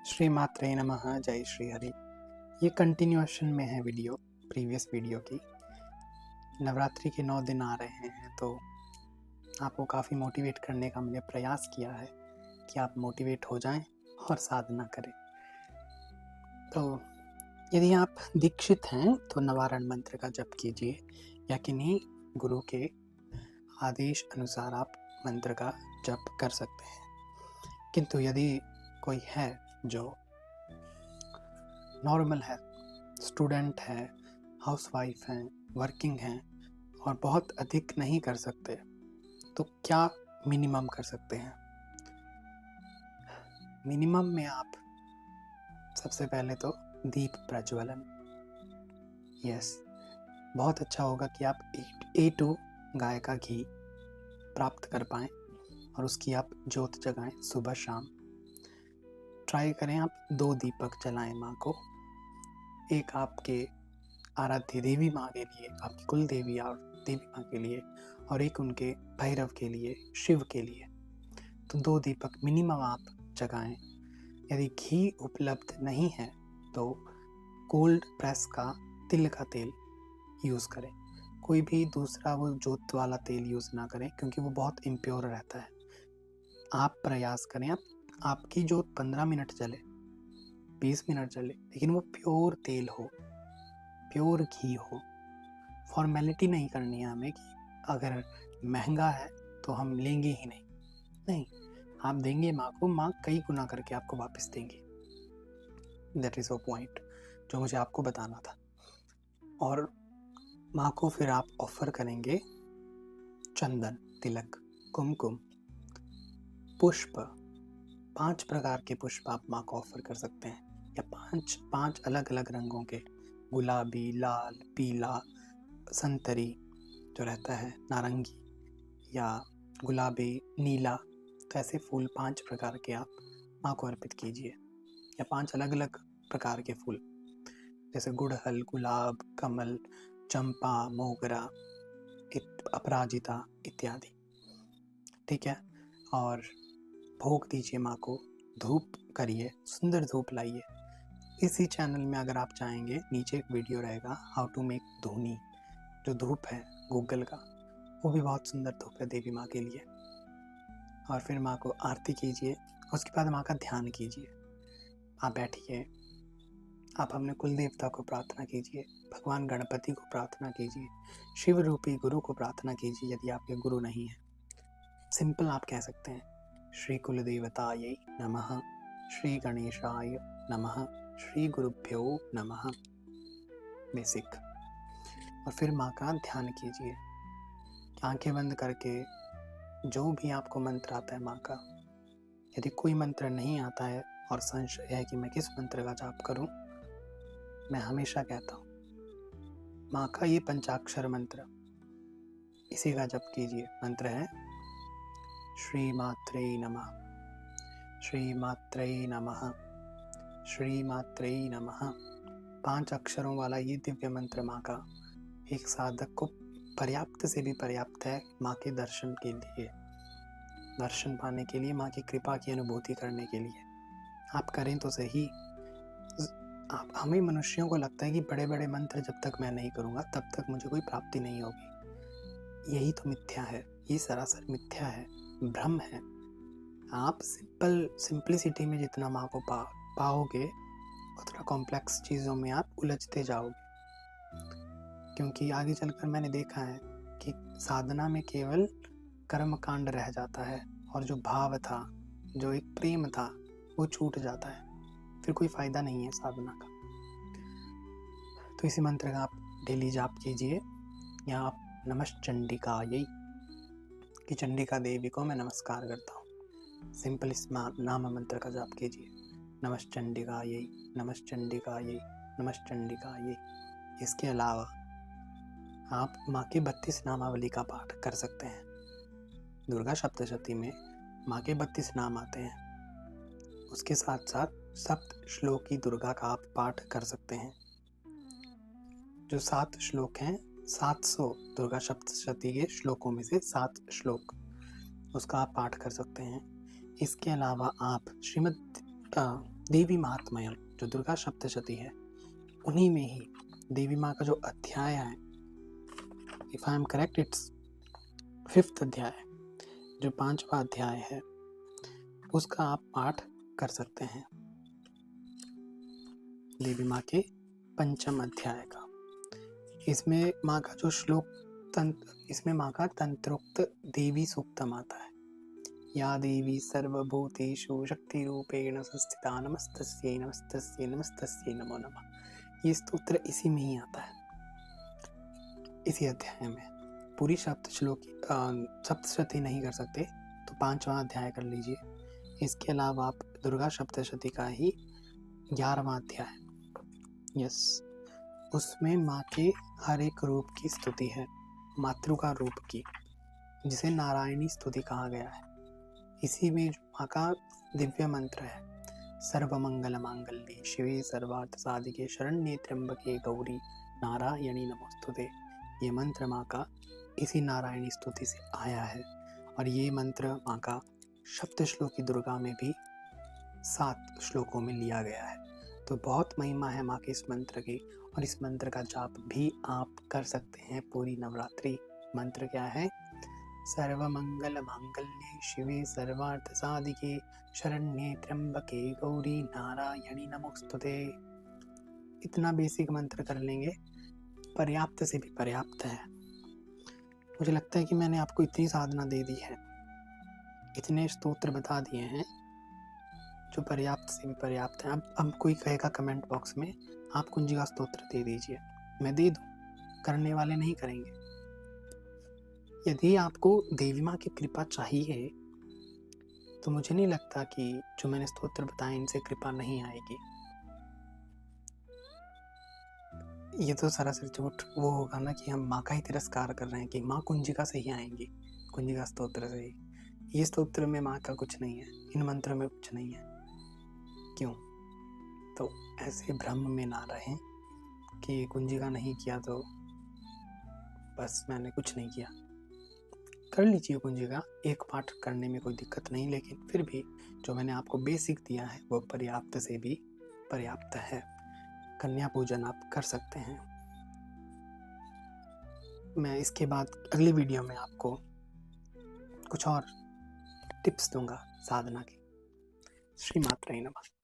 श्री मात्रे नमः। जय श्री हरि। ये कंटिन्यूएशन में है वीडियो प्रीवियस वीडियो की। नवरात्रि के 9 दिन आ रहे हैं तो आपको काफ़ी मोटिवेट करने का मैंने प्रयास किया है कि आप मोटिवेट हो जाएं और साधना करें। तो यदि आप दीक्षित हैं तो नवारण मंत्र का जप कीजिए या किन्हीं गुरु के आदेश अनुसार आप मंत्र का जप कर सकते हैं। किंतु यदि कोई है जो नॉर्मल है, स्टूडेंट है, हाउसवाइफ हैं, वर्किंग हैं और बहुत अधिक नहीं कर सकते, तो क्या मिनिमम कर सकते हैं? मिनिमम में आप सबसे पहले तो दीप प्रज्वलन, यस, बहुत अच्छा होगा कि आप A2 गाय का घी प्राप्त कर पाएँ और उसकी आप ज्योत जगाएं सुबह शाम। ट्राई करें आप 2 दीपक जलाएं माँ को, एक आपके आराध्य देवी माँ के लिए, आपकी कुल देवी और देवी माँ के लिए, और एक उनके भैरव के लिए, शिव के लिए। तो 2 दीपक मिनिमम आप जगाएं। यदि घी उपलब्ध नहीं है तो कोल्ड प्रेस का तिल का तेल यूज़ करें। कोई भी दूसरा वो जोत वाला तेल यूज़ ना करें क्योंकि वो बहुत इम्प्योर रहता है। आप प्रयास करें आपकी जोत 15 मिनट जले, 20 मिनट जले, लेकिन वो प्योर तेल हो, प्योर घी हो। फॉर्मेलिटी नहीं करनी है हमें कि अगर महंगा है तो हम लेंगे ही नहीं, आप देंगे माँ को, माँ कई गुना करके आपको वापस देंगी। दैट इज़ अ पॉइंट जो मुझे आपको बताना था। और माँ को फिर आप ऑफर करेंगे चंदन, तिलक, कुमकुम, पुष्प, 5 प्रकार के पुष्प आप माँ को ऑफर कर सकते हैं, या 5 अलग अलग रंगों के, गुलाबी, लाल, पीला, संतरी जो रहता है, नारंगी या गुलाबी, नीला। तो ऐसे फूल 5 प्रकार के आप माँ को अर्पित कीजिए, या 5 अलग अलग प्रकार के फूल जैसे गुड़हल, गुलाब, कमल, चंपा, मोगरा, अपराजिता इत्यादि। ठीक है। और भोग दीजिए माँ को, धूप करिए, सुंदर धूप लाइए। इसी चैनल में अगर आप चाहेंगे नीचे एक वीडियो रहेगा, हाउ टू मेक धूनी, जो धूप है गूगल का, वो भी बहुत सुंदर धूप है देवी माँ के लिए। और फिर माँ को आरती कीजिए, उसके बाद माँ का ध्यान कीजिए। आप बैठिए, आप अपने कुल देवता को प्रार्थना कीजिए, भगवान गणपति को प्रार्थना कीजिए, शिव रूपी गुरु को प्रार्थना कीजिए यदि आपके गुरु नहीं है। सिंपल आप कह सकते हैं, श्री कुल देवतायै नमः, श्री गणेशाय नमः, श्री गुरुभ्यो नमः, बेसिक। और फिर माँ का ध्यान कीजिए, आंखें बंद करके जो भी आपको मंत्र आता है माँ का। यदि कोई मंत्र नहीं आता है और संशय है कि मैं किस मंत्र का जाप करूं, मैं हमेशा कहता हूँ माँ का ये पंचाक्षर मंत्र, इसी का जप कीजिए। मंत्र है श्री मात्रे नमः, श्री मात्रे नमः, श्री मात्रे नमः। 5 अक्षरों वाला ये दिव्य मंत्र माँ का एक साधक को पर्याप्त से भी पर्याप्त है माँ के दर्शन के लिए, दर्शन पाने के लिए, माँ की कृपा की अनुभूति करने के लिए। आप करें तो सही। हमें मनुष्यों को लगता है कि बड़े बड़े मंत्र जब तक मैं नहीं करूँगा तब तक मुझे कोई प्राप्ति नहीं होगी। यही तो मिथ्या है, ये सरासर मिथ्या है, भ्रम है। आप सिंपलिसिटी में जितना माँ को पाओगे उतना कॉम्प्लेक्स चीज़ों में आप उलझते जाओगे। क्योंकि आगे चलकर मैंने देखा है कि साधना में केवल कर्मकांड रह जाता है और जो भाव था, जो एक प्रेम था, वो छूट जाता है, फिर कोई फायदा नहीं है साधना का। तो इसी मंत्र का आप डेली जाप कीजिए, या आप नमश्चंडिकायै, कि चंडिका देवी को मैं नमस्कार करता हूँ, सिंपल इस नाम मंत्र का जाप कीजिए, नमश्चंडिकायै, नमश्चंडिकायै, नमश्चंडिकायै। इसके अलावा आप माँ की 32 नामावली का पाठ कर सकते हैं। दुर्गा सप्तशती में माँ के 32 नाम आते हैं, उसके साथ साथ सप्त श्लोकी दुर्गा का आप पाठ कर सकते हैं। जो 7 श्लोक हैं, 700 दुर्गा सप्तशती के श्लोकों में से 7 श्लोक, उसका आप पाठ कर सकते हैं। इसके अलावा आप श्रीमद् देवी महात्म्यम जो दुर्गा सप्तशती है, उन्हीं में ही देवी माँ का जो अध्याय है, if I am correct it's 5th अध्याय, जो 5वां अध्याय है, उसका आप पाठ कर सकते हैं। देवी माँ के 5म अध्याय का। इसमें माँ का जो इसमें माँ का तंत्रोक्त देवी सूक्तम आता है। या देवी सर्वभूतेषु शक्ति रूपेण संस्थिता नमस्तस्यै नमस्तस्यै नमस्तस्यै नमो नमः। ये स्तोत्र इसी में ही आता है, इसी अध्याय में। पूरी सप्तशती नहीं कर सकते तो 5वां अध्याय कर लीजिए। इसके अलावा आप दुर्गा सप्तशती का ही 11वां अध्याय, यस, उसमें माँ के हर एक रूप की स्तुति है, मातृका रूप की, जिसे नारायणी स्तुति कहा गया है। इसी में जो माँ का दिव्य मंत्र है, सर्वमंगल मांगल्ये शिवे सर्वार्थ साधिके शरण्ये त्र्यंबके गौरी नारायणी नमोस्तुते, ये मंत्र माँ का इसी नारायणी स्तुति से आया है। और ये मंत्र माँ का सप्तश्लोकी दुर्गा में भी 7 श्लोकों में लिया गया है। तो बहुत महिमा है माँ के इस मंत्र की, और इस मंत्र का जाप भी आप कर सकते हैं पूरी नवरात्रि। मंत्र क्या है? सर्वमंगल मांगल्ये शिवे सर्वार्थ साधिके शरण्ये त्र्यंबके गौरी नारायणी नमोस्तुते। इतना बेसिक मंत्र कर लेंगे, पर्याप्त से भी पर्याप्त है। मुझे लगता है कि मैंने आपको इतनी साधना दे दी है, इतने स्तोत्र बता दिए हैं जो पर्याप्त से भी पर्याप्त है। अब कोई कहेगा कमेंट बॉक्स में आप कुंजिका स्तोत्र दे दीजिए, मैं दे दूं, करने वाले नहीं करेंगे। यदि आपको देवी माँ की कृपा चाहिए तो मुझे नहीं लगता कि जो मैंने स्तोत्र बताए इनसे कृपा नहीं आएगी। ये तो सरासर झूठ वो होगा ना कि हम माँ का ही तिरस्कार कर रहे हैं कि माँ कुंजिका से ही आएंगी, कुंजिका स्तोत्र से ही। ये स्तोत्र में माँ का कुछ नहीं है, इन मंत्रों में कुछ नहीं है। क्यों? तो ऐसे भ्रम में ना रहें कि कुंजिका नहीं किया तो बस मैंने कुछ नहीं किया। कर लीजिए कुंजिका, एक पाठ करने में कोई दिक्कत नहीं, लेकिन फिर भी जो मैंने आपको बेसिक दिया है वो पर्याप्त से भी पर्याप्त है। कन्या पूजन आप कर सकते हैं। मैं इसके बाद अगली वीडियो में आपको कुछ और टिप्स दूंगा साधना की। श्री मात्रे नमः।